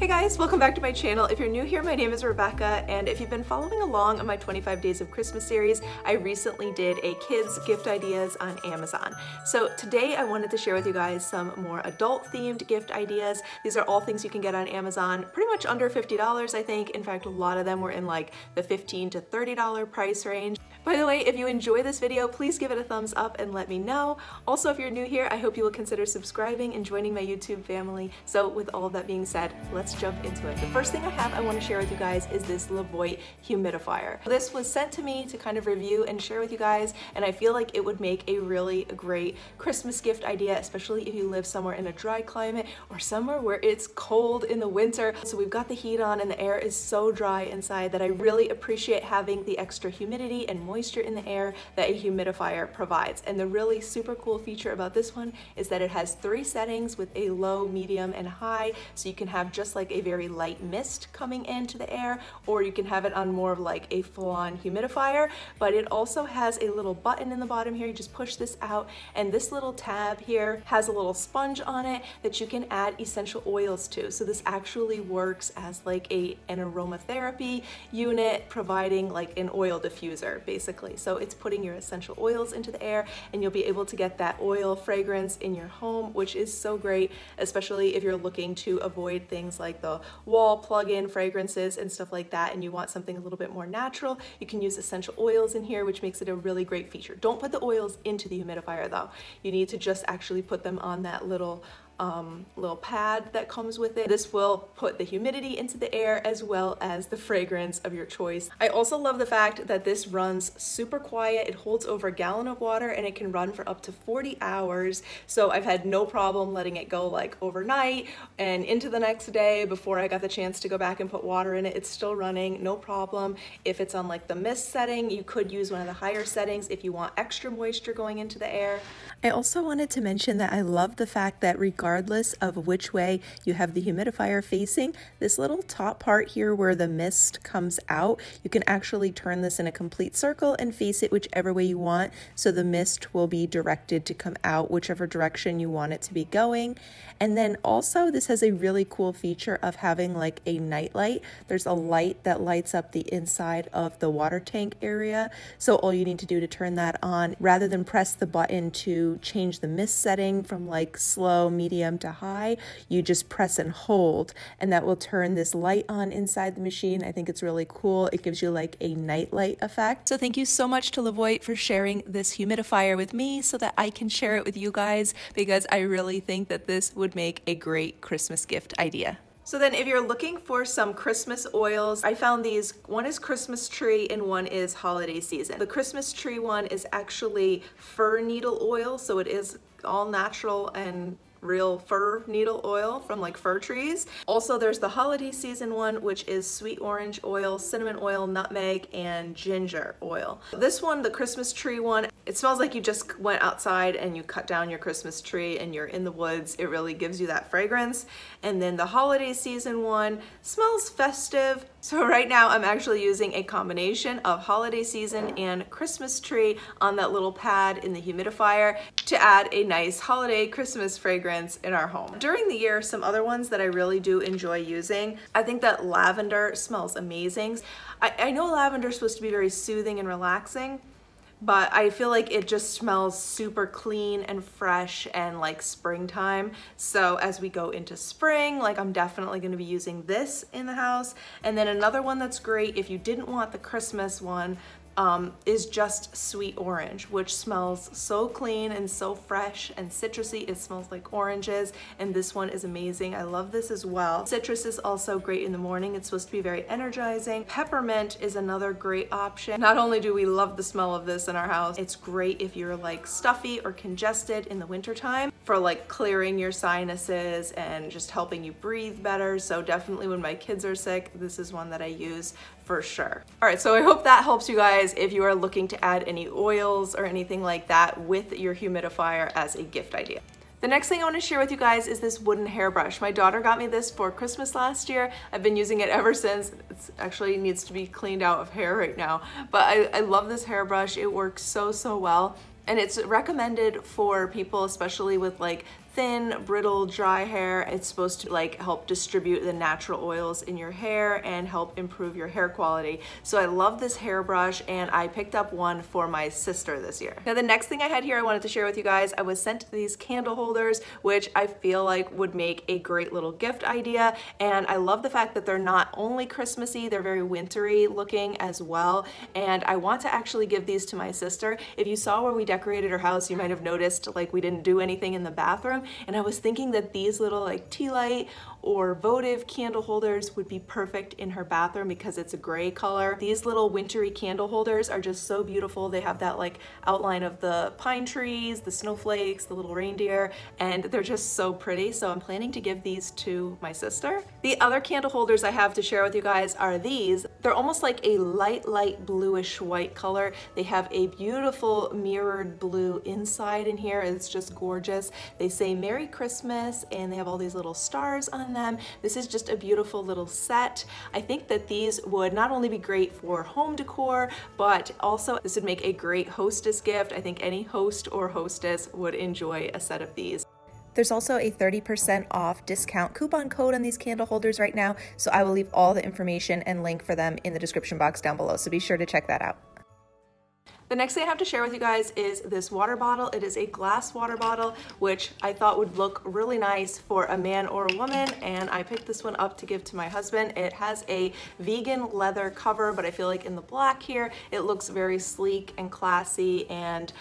Hey guys, welcome back to my channel. If you're new here, my name is Rebecca, and if you've been following along on my 25 Days of Christmas series, I recently did a kids gift ideas on Amazon. So today I wanted to share with you guys some more adult themed gift ideas. These are all things you can get on Amazon, pretty much under $50 I think. In fact, a lot of them were in like the $15 to $30 price range. By the way, if you enjoy this video, please give it a thumbs up and let me know. Also, if you're new here, I hope you will consider subscribing and joining my YouTube family. So with all of that being said, let's jump into it. The first thing I want to share with you guys is this Levoit humidifier. This was sent to me to kind of review and share with you guys, and I feel like it would make a really great Christmas gift idea, especially if you live somewhere in a dry climate or somewhere where it's cold in the winter. So we've got the heat on and the air is so dry inside that I really appreciate having the extra humidity and moisture in the air that a humidifier provides. And the really super cool feature about this one is that it has 3 settings with a low, medium, and high, so you can have just like a very light mist coming into the air, or you can have it on more of like a full-on humidifier. But it also has a little button in the bottom here. You just push this out, and this little tab here has a little sponge on it that you can add essential oils to. So this actually works as like an aromatherapy unit, providing like an oil diffuser basically. So it's putting your essential oils into the air, and you'll be able to get that oil fragrance in your home, which is so great, especially if you're looking to avoid things like the wall plug-in fragrances and stuff like that, and you want something a little bit more natural. You can use essential oils in here, which makes it a really great feature. Don't put the oils into the humidifier though. You need to just actually put them on that little pad that comes with it. This will put the humidity into the air as well as the fragrance of your choice. I also love the fact that this runs super quiet. It holds over a gallon of water and it can run for up to 40 hours. So I've had no problem letting it go like overnight and into the next day before I got the chance to go back and put water in it. It's still running, no problem. If it's on like the mist setting, you could use one of the higher settings if you want extra moisture going into the air. I also wanted to mention that I love the fact that regardless of which way you have the humidifier facing, this little top part here where the mist comes out, you can actually turn this in a complete circle and face it whichever way you want, so the mist will be directed to come out whichever direction you want it to be going. And then also this has a really cool feature of having like a night light. There's a light that lights up the inside of the water tank area, so all you need to do to turn that on, rather than press the button to change the mist setting from like slow, medium to high, you just press and hold, and that will turn this light on inside the machine. I think it's really cool. It gives you like a night light effect. So thank you so much to Levoit for sharing this humidifier with me so that I can share it with you guys, because I really think that this would make a great Christmas gift idea. So then if you're looking for some Christmas oils, I found these. One is Christmas tree and one is holiday season. The Christmas tree one is actually fir needle oil, so it is all natural and real fir needle oil from like fir trees. Also there's the holiday season one, which is sweet orange oil, cinnamon oil, nutmeg, and ginger oil. This one, the Christmas tree one, it smells like you just went outside and you cut down your Christmas tree and you're in the woods. It really gives you that fragrance. And then the holiday season one smells festive. So right now I'm actually using a combination of holiday season and Christmas tree on that little pad in the humidifier to add a nice holiday Christmas fragrance in our home. During the year, some other ones that I really do enjoy using, I think that lavender smells amazing. I know lavender is supposed to be very soothing and relaxing, but I feel like it just smells super clean and fresh and like springtime. So as we go into spring, like I'm definitely going to be using this in the house. And then another one that's great if you didn't want the Christmas one is just sweet orange, which smells so clean and so fresh and citrusy. It smells like oranges, and this one is amazing. I love this as well. Citrus is also great in the morning. It's supposed to be very energizing. Peppermint is another great option. Not only do we love the smell of this in our house, it's great if you're like stuffy or congested in the wintertime for like clearing your sinuses and just helping you breathe better. So definitely when my kids are sick, this is one that I use for sure. All right, so I hope that helps you guys if you are looking to add any oils or anything like that with your humidifier as a gift idea. The next thing I want to share with you guys is this wooden hairbrush. My daughter got me this for Christmas last year. I've been using it ever since. It actually needs to be cleaned out of hair right now, but I love this hairbrush. It works so well. And it's recommended for people, especially with like thin, brittle, dry hair. It's supposed to like help distribute the natural oils in your hair and help improve your hair quality. So I love this hairbrush, and I picked up one for my sister this year. Now the next thing I had here I wanted to share with you guys, I was sent these candle holders, which I feel like would make a great little gift idea. And I love the fact that they're not only Christmassy, they're very wintry looking as well. And I want to actually give these to my sister. If you saw when we decorated her house, you might have noticed like we didn't do anything in the bathroom. And I was thinking that these little like tea light or votive candle holders would be perfect in her bathroom because it's a gray color. These little wintry candle holders are just so beautiful. They have that like outline of the pine trees, the snowflakes, the little reindeer, and they're just so pretty. So I'm planning to give these to my sister. The other candle holders I have to share with you guys are these. They're almost like a light bluish white color. They have a beautiful mirrored blue inside in here. It's just gorgeous. They say Merry Christmas, and they have all these little stars on them. This is just a beautiful little set. I think that these would not only be great for home decor, but also this would make a great hostess gift. I think any host or hostess would enjoy a set of these. There's also a 30% off discount coupon code on these candle holders right now, so I will leave all the information and link for them in the description box down below, so be sure to check that out. The next thing I have to share with you guys is this water bottle. It is a glass water bottle, which I thought would look really nice for a man or a woman, and I picked this one up to give to my husband. It has a vegan leather cover, but I feel like in the black here, it looks very sleek and classy, and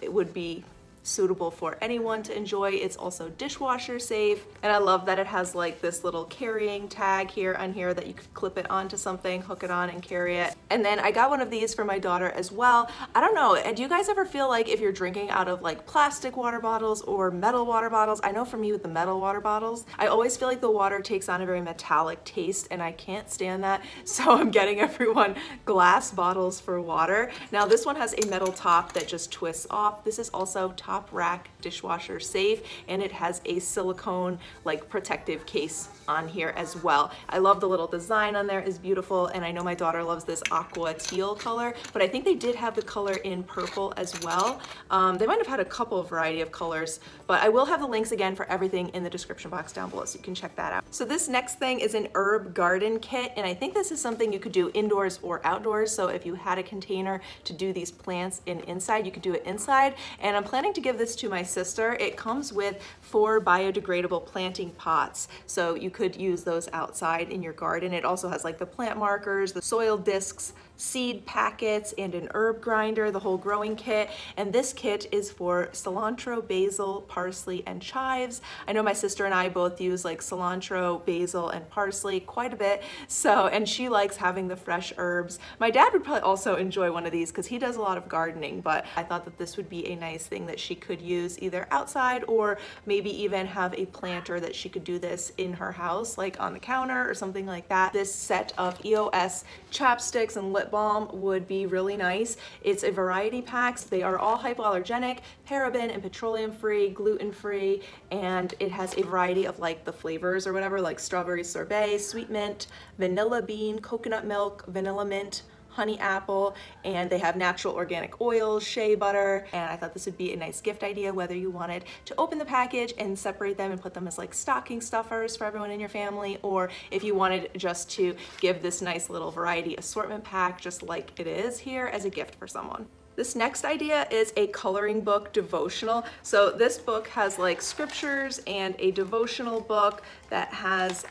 it would be suitable for anyone to enjoy. It's also dishwasher safe, and I love that it has like this little carrying tag here on here that you could clip it onto something, hook it on and carry it. And then I got one of these for my daughter as well. I don't know, do you guys ever feel like if you're drinking out of like plastic water bottles or metal water bottles? I know for me with the metal water bottles, I always feel like the water takes on a very metallic taste, and I can't stand that. So I'm getting everyone glass bottles for water. Now this one has a metal top that just twists off. This is also top rack dishwasher safe, and it has a silicone like protective case on here as well. I love the little design on there, is beautiful, and I know my daughter loves this aqua teal color, but I think they did have the color in purple as well. They might have had a couple of variety of colors, but I will have the links again for everything in the description box down below, so you can check that out. So this next thing is an herb garden kit, and I think this is something you could do indoors or outdoors. So if you had a container to do these plants inside, you could do it inside, and I'm planning to give this to my sister. It comes with 4 biodegradable planting pots, so you could use those outside in your garden. It also has like the plant markers, the soil discs, seed packets, and an herb grinder, the whole growing kit. And this kit is for cilantro, basil, parsley, and chives. I know my sister and I both use like cilantro, basil, and parsley quite a bit, so, and she likes having the fresh herbs. My dad would probably also enjoy one of these because he does a lot of gardening, but I thought that this would be a nice thing that she could use either outside, or maybe even have a planter that she could do this in her house, like on the counter or something like that. This set of EOS chapsticks and lip balm would be really nice. It's a variety packs. They are all hypoallergenic, paraben and petroleum free, gluten free, and it has a variety of like the flavors or whatever, like strawberry sorbet, sweet mint, vanilla bean, coconut milk, vanilla mint, honey apple, and they have natural organic oils, shea butter, and I thought this would be a nice gift idea, whether you wanted to open the package and separate them and put them as like stocking stuffers for everyone in your family, or if you wanted just to give this nice little variety assortment pack just like it is here as a gift for someone. This next idea is a coloring book devotional. So this book has like scriptures and a devotional book that has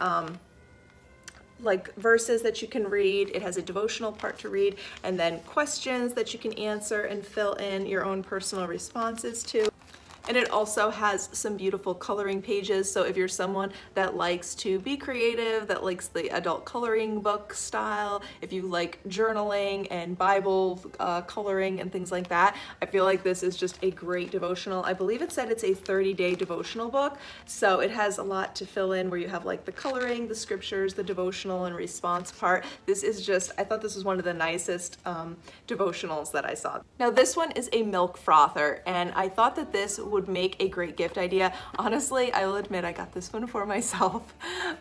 like verses that you can read. It has a devotional part to read, and then questions that you can answer and fill in your own personal responses to. And it also has some beautiful coloring pages, so if you're someone that likes to be creative, that likes the adult coloring book style, if you like journaling and Bible coloring and things like that, I feel like this is just a great devotional. I believe it said it's a 30-day devotional book, so it has a lot to fill in where you have like the coloring, the scriptures, the devotional and response part. This is just, I thought this was one of the nicest devotionals that I saw. Now this one is a milk frother, and I thought that this would make a great gift idea. Honestly, I will admit I got this one for myself,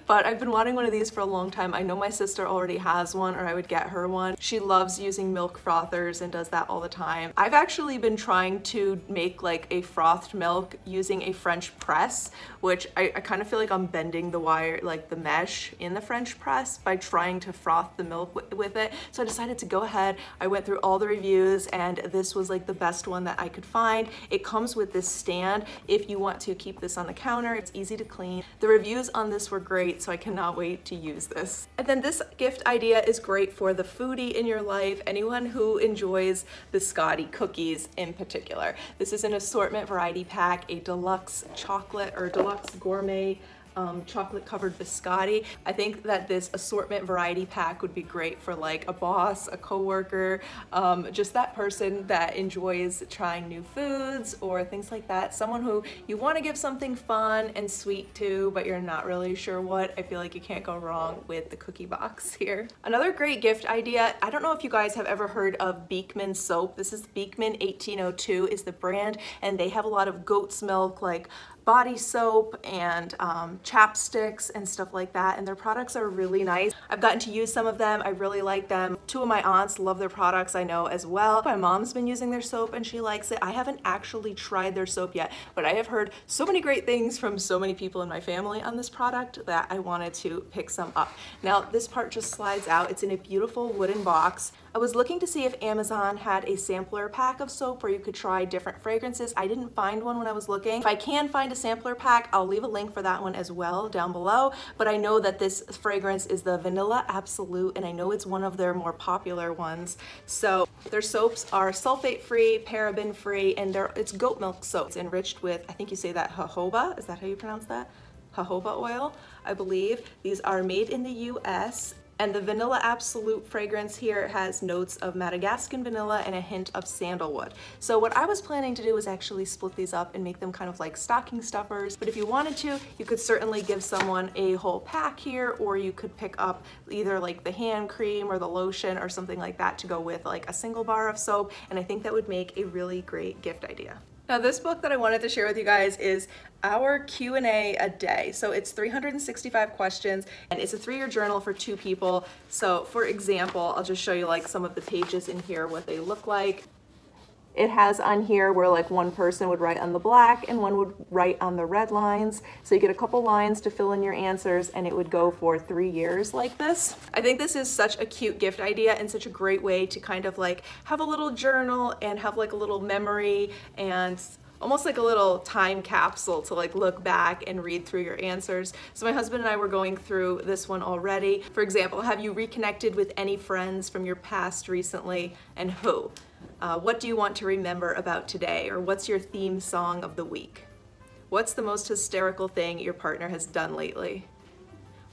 but I've been wanting one of these for a long time. I know my sister already has one, or I would get her one. She loves using milk frothers and does that all the time. I've actually been trying to make like a frothed milk using a French press, which I kind of feel like I'm bending the wire, like the mesh in the French press by trying to froth the milk with it. So I decided to go ahead. I went through all the reviews and this was like the best one that I could find. It comes with this stand if you want to keep this on the counter. It's easy to clean. The reviews on this were great, so I cannot wait to use this. And then this gift idea is great for the foodie in your life, anyone who enjoys Biscotti cookies in particular. This is an assortment variety pack, a deluxe chocolate or deluxe gourmet chocolate covered biscotti. I think that this assortment variety pack would be great for like a boss, a coworker, just that person that enjoys trying new foods or things like that. Someone who you want to give something fun and sweet to, but you're not really sure what. I feel like you can't go wrong with the cookie box here. Another great gift idea, I don't know if you guys have ever heard of Beekman soap. This is Beekman 1802 is the brand, and they have a lot of goat's milk, like body soap and chapsticks and stuff like that, and their products are really nice. I've gotten to use some of them. I really like them. Two of my aunts love their products, I know, as well. My mom's been using their soap and she likes it. I haven't actually tried their soap yet, but I have heard so many great things from so many people in my family on this product that I wanted to pick some up. Now this part just slides out. It's in a beautiful wooden box. I was looking to see if Amazon had a sampler pack of soap where you could try different fragrances. I didn't find one when I was looking. If I can find a sampler pack, I'll leave a link for that one as well down below. But I know that this fragrance is the Vanilla Absolute, and I know it's one of their more popular ones. So their soaps are sulfate-free, paraben-free, and it's goat milk soap. It's enriched with, I think you say that, jojoba. Is that how you pronounce that? Jojoba oil, I believe. These are made in the US. And the Vanilla Absolute fragrance here has notes of Madagascan vanilla and a hint of sandalwood. So what I was planning to do was actually split these up and make them kind of like stocking stuffers. But if you wanted to, you could certainly give someone a whole pack here, or you could pick up either like the hand cream or the lotion or something like that to go with like a single bar of soap. And I think that would make a really great gift idea. Now this book that I wanted to share with you guys is Our Q&A a Day. So it's 365 questions and it's a 3-year journal for 2 people. So for example, I'll just show you like some of the pages in here, what they look like. It has on here where like one person would write on the black and one would write on the red lines. So you get a couple lines to fill in your answers and it would go for 3 years like this. I think this is such a cute gift idea and such a great way to kind of like have a little journal and have like a little memory and almost like a little time capsule to like look back and read through your answers. So my husband and I were going through this one already. For example, have you reconnected with any friends from your past recently, and who? What do you want to remember about today? Or what's your theme song of the week? What's the most hysterical thing your partner has done lately?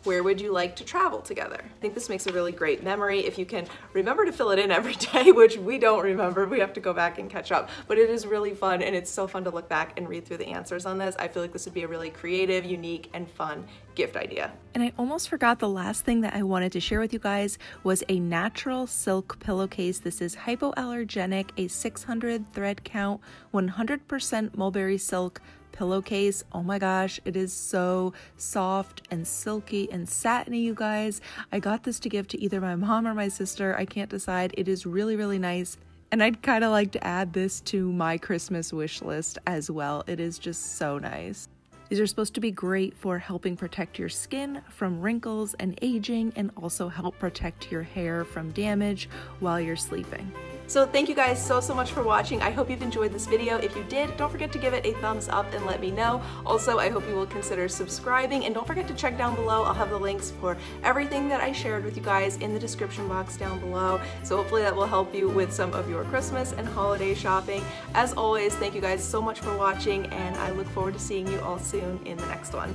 Where would you like to travel together? I think this makes a really great memory if you can remember to fill it in every day, which we don't remember. We have to go back and catch up. But it is really fun, and it's so fun to look back and read through the answers on this. I feel like this would be a really creative, unique, and fun gift idea. And I almost forgot the last thing that I wanted to share with you guys was a natural silk pillowcase. This is hypoallergenic, a 600 thread count, 100% mulberry silk pillowcase. Oh my gosh, it is so soft and silky and satiny, you guys. I got this to give to either my mom or my sister. I can't decide. It is really, really nice. And I'd kind of like to add this to my Christmas wish list as well. It is just so nice. These are supposed to be great for helping protect your skin from wrinkles and aging, and also help protect your hair from damage while you're sleeping. So thank you guys so much for watching. I hope you've enjoyed this video. If you did, don't forget to give it a thumbs up and let me know. Also, I hope you will consider subscribing, and don't forget to check down below. I'll have the links for everything that I shared with you guys in the description box down below. So hopefully that will help you with some of your Christmas and holiday shopping. As always, thank you guys so much for watching, and I look forward to seeing you all soon in the next one.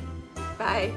Bye.